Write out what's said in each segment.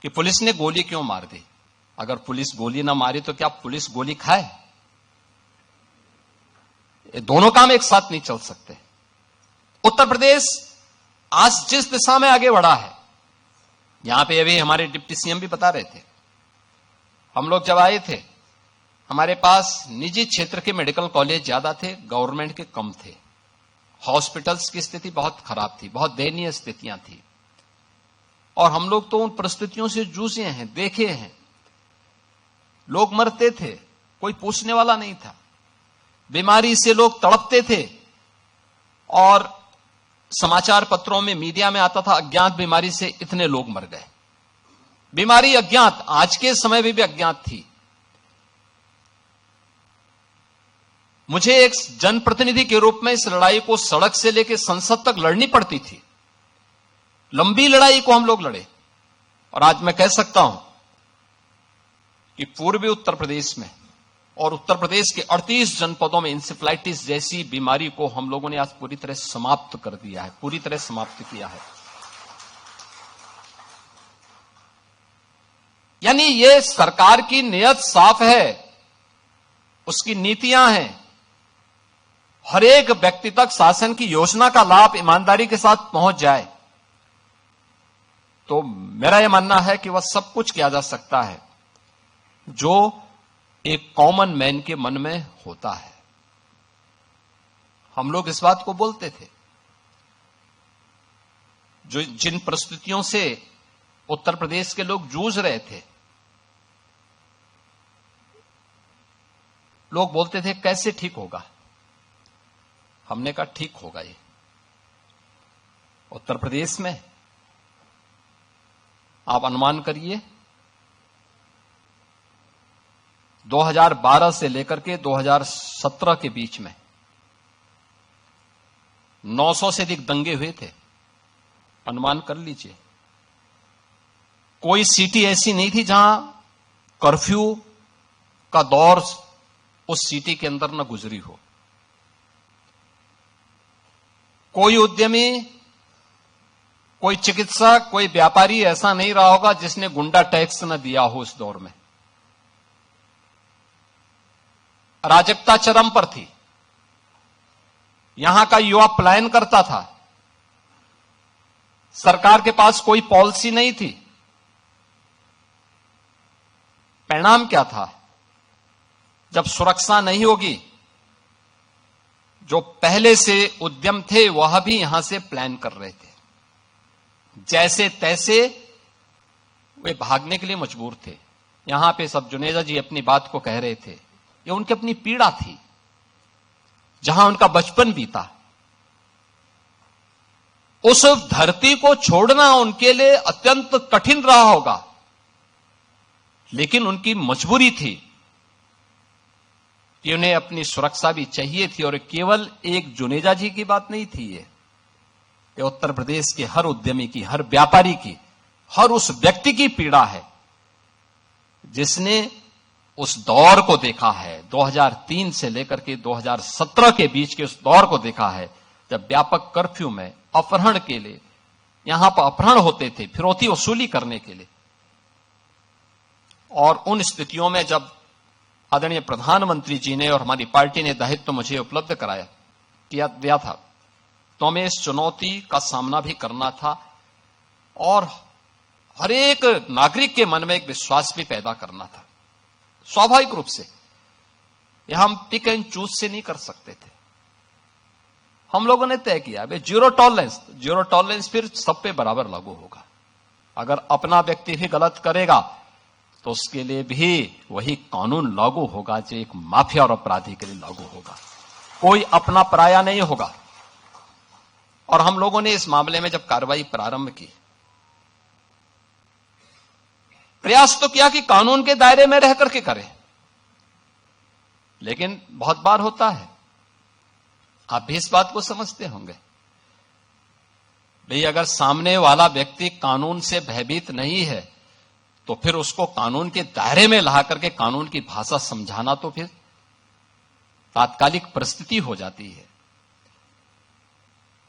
कि पुलिस ने गोली क्यों मार दी। अगर पुलिस गोली ना मारी तो क्या पुलिस गोली खाए? ये दोनों काम एक साथ नहीं चल सकते। उत्तर प्रदेश आज जिस दिशा में आगे बढ़ा है, यहां पे अभी हमारे डिप्टी सीएम भी बता रहे थे, हम लोग जब आए थे हमारे पास निजी क्षेत्र के मेडिकल कॉलेज ज्यादा थे, गवर्नमेंट के कम थे। हॉस्पिटल्स की स्थिति बहुत खराब थी, बहुत दयनीय स्थितियां थी। और हम लोग तो उन परिस्थितियों से जूझे हैं, देखे हैं। लोग मरते थे, कोई पूछने वाला नहीं था। बीमारी से लोग तड़पते थे और समाचार पत्रों में, मीडिया में आता था, अज्ञात बीमारी से इतने लोग मर गए। बीमारी अज्ञात, आज के समय में भी अज्ञात थी। मुझे एक जनप्रतिनिधि के रूप में इस लड़ाई को सड़क से लेकर संसद तक लड़नी पड़ती थी। लंबी लड़ाई को हम लोग लड़े। और आज मैं कह सकता हूं कि पूर्वी उत्तर प्रदेश में और उत्तर प्रदेश के 38 जनपदों में इंसेफ्लाइटिस जैसी बीमारी को हम लोगों ने आज पूरी तरह समाप्त कर दिया है, पूरी तरह समाप्त किया है। यानी ये सरकार की नीयत साफ है, उसकी नीतियां हैं। हर एक व्यक्ति तक शासन की योजना का लाभ ईमानदारी के साथ पहुंच जाए तो मेरा यह मानना है कि वह सब कुछ किया जा सकता है जो एक कॉमन मैन के मन में होता है। हम लोग इस बात को बोलते थे। जो जिन परिस्थितियों से उत्तर प्रदेश के लोग जूझ रहे थे, लोग बोलते थे कैसे ठीक होगा। हमने कहा ठीक होगा। ये उत्तर प्रदेश में आप अनुमान करिए, 2012 से लेकर के 2017 के बीच में 900 से अधिक दंगे हुए थे। अनुमान कर लीजिए। कोई सिटी ऐसी नहीं थी जहां कर्फ्यू का दौर उस सिटी के अंदर न गुजरी हो। कोई उद्यमी, कोई चिकित्सक, कोई व्यापारी ऐसा नहीं रहा होगा जिसने गुंडा टैक्स न दिया हो। इस दौर में अराजकता चरम पर थी। यहां का युवा पलायन करता था। सरकार के पास कोई पॉलिसी नहीं थी। परिणाम क्या था? जब सुरक्षा नहीं होगी, जो पहले से उद्यम थे वह भी यहां से प्लान कर रहे थे। जैसे तैसे वे भागने के लिए मजबूर थे। यहां पे सब जुनेजा जी अपनी बात को कह रहे थे, ये उनकी अपनी पीड़ा थी, जहां उनका बचपन बीता। उस धरती को छोड़ना उनके लिए अत्यंत कठिन रहा होगा, लेकिन उनकी मजबूरी थी कि उन्हें अपनी सुरक्षा भी चाहिए थी। और केवल एक जुनेजा जी की बात नहीं थी। ये उत्तर प्रदेश के हर उद्यमी की, हर व्यापारी की, हर उस व्यक्ति की पीड़ा है जिसने उस दौर को देखा है। 2003 से लेकर के 2017 के बीच के उस दौर को देखा है, जब व्यापक कर्फ्यू में अपहरण के लिए यहां पर अपहरण होते थे, फिरौती वसूली करने के लिए। और उन स्थितियों में जब आदरणीय प्रधानमंत्री जी ने और हमारी पार्टी ने दायित्व मुझे उपलब्ध दिया था, तो हमें इस चुनौती का सामना भी करना था और हर एक नागरिक के मन में एक विश्वास भी पैदा करना था। स्वाभाविक रूप से यह हम पिक एंड चूज से नहीं कर सकते थे। हम लोगों ने तय किया भाई जीरो टॉलरेंस फिर सब पे बराबर लागू होगा। अगर अपना व्यक्ति भी गलत करेगा तो उसके लिए भी वही कानून लागू होगा जो एक माफिया और अपराधी के लिए लागू होगा। कोई अपना पराया नहीं होगा। और हम लोगों ने इस मामले में जब कार्रवाई प्रारंभ की, प्रयास तो किया कि कानून के दायरे में रह करके करें, लेकिन बहुत बार होता है, आप भी इस बात को समझते होंगे, भाई अगर सामने वाला व्यक्ति कानून से भयभीत नहीं है तो फिर उसको कानून के दायरे में ला करके कानून की भाषा समझाना तो फिर तात्कालिक परिस्थिति हो जाती है।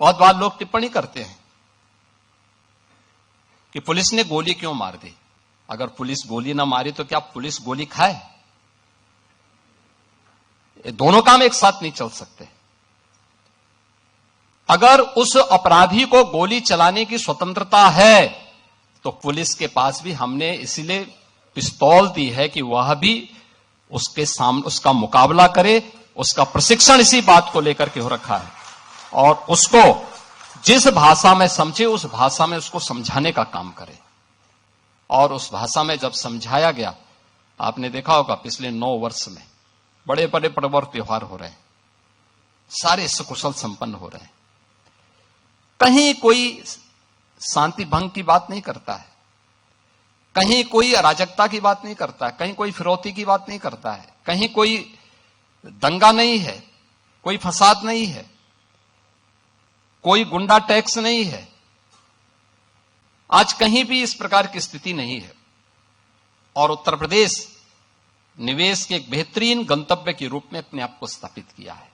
बहुत बार लोग टिप्पणी करते हैं कि पुलिस ने गोली क्यों मार दी। अगर पुलिस गोली ना मारी तो क्या पुलिस गोली खाए? ये दोनों काम एक साथ नहीं चल सकते। अगर उस अपराधी को गोली चलाने की स्वतंत्रता है तो पुलिस के पास भी हमने इसीलिए पिस्तौल दी है कि वह भी उसके सामने उसका मुकाबला करे। उसका प्रशिक्षण इसी बात को लेकर के हो रखा है और उसको जिस भाषा में समझे उस भाषा में उसको समझाने का काम करे। और उस भाषा में जब समझाया गया, आपने देखा होगा पिछले 9 वर्ष में बड़े बड़े पर्व और त्योहार हो रहे हैं, सारे सकुशल संपन्न हो रहे हैं। कहीं कोई शांति भंग की बात नहीं करता है, कहीं कोई अराजकता की बात नहीं करता है, कहीं कोई फिरौती की बात नहीं करता है, कहीं कोई दंगा नहीं है, कोई फसाद नहीं है, कोई गुंडा टैक्स नहीं है। आज कहीं भी इस प्रकार की स्थिति नहीं है और उत्तर प्रदेश निवेश के एक बेहतरीन गंतव्य के रूप में अपने आप को स्थापित किया है।